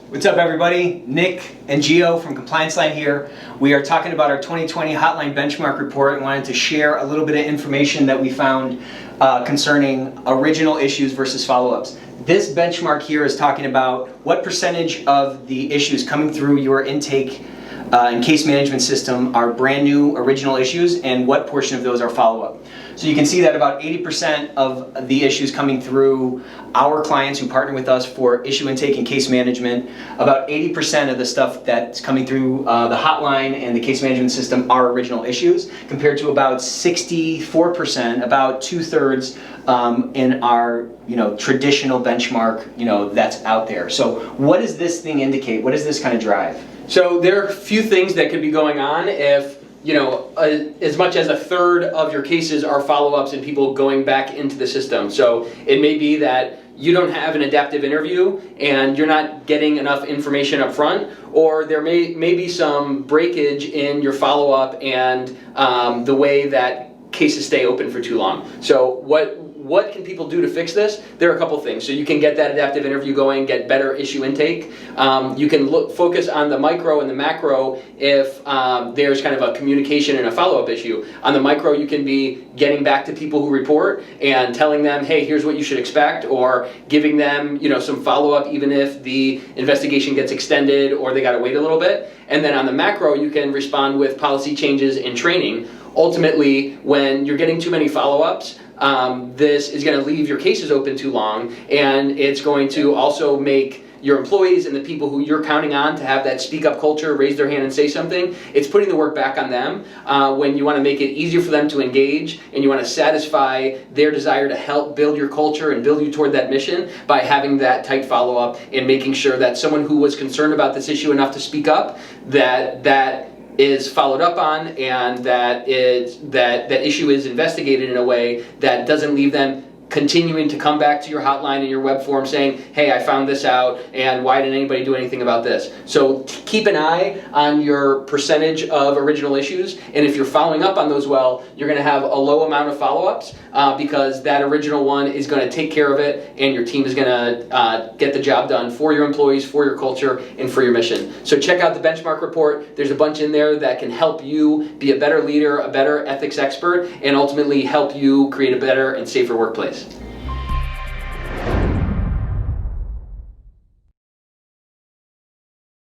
What's up, everybody? Nick and Gio from Compliance Hotline here. We are talking about our 2020 Hotline Benchmark Report and wanted to share a little bit of information that we found concerning original issues versus follow-ups. This benchmark here is talking about what percentage of the issues coming through your intake and case management system are brand new original issues and what portion of those are follow-up. So you can see that about 80% of the issues coming through our clients who partner with us for issue intake and case management, about 80% of the stuff that's coming through the hotline and the case management system are original issues, compared to about 64%, about 2/3 in our traditional benchmark that's out there. So what does this thing indicate? What does this kind of drive? So there are a few things that could be going on if as much as 1/3 of your cases are follow-ups and people going back into the system. So it may be that you don't have an adaptive interview and you're not getting enough information up front, or there may be some breakage in your follow-up and the way that cases stay open for too long. So what can people do to fix this? There are a couple things. So you can get that adaptive interview going, get better issue intake. You can focus on the micro and the macro if there's kind of a communication and a follow-up issue. On the micro, you can be getting back to people who report and telling them, hey, here's what you should expect, or giving them some follow-up even if the investigation gets extended or they got to wait a little bit. And then on the macro, you can respond with policy changes and training. Ultimately, when you're getting too many follow-ups, this is going to leave your cases open too long, and it's going to also make your employees and the people who you're counting on to have that speak up culture, raise their hand and say something, it's putting the work back on them when you want to make it easier for them to engage and you want to satisfy their desire to help build your culture and build you toward that mission by having that tight follow-up and making sure that someone who was concerned about this issue enough to speak up, that is followed up on, and that issue is investigated in a way that doesn't leave them continuing to come back to your hotline and your web form saying, hey, I found this out, and why didn't anybody do anything about this? So keep an eye on your percentage of original issues, and if you're following up on those well, you're going to have a low amount of follow-ups because that original one is going to take care of it, and your team is going to get the job done for your employees, for your culture, and for your mission. So check out the benchmark report. There's a bunch in there that can help you be a better leader, a better ethics expert, and ultimately help you create a better and safer workplace.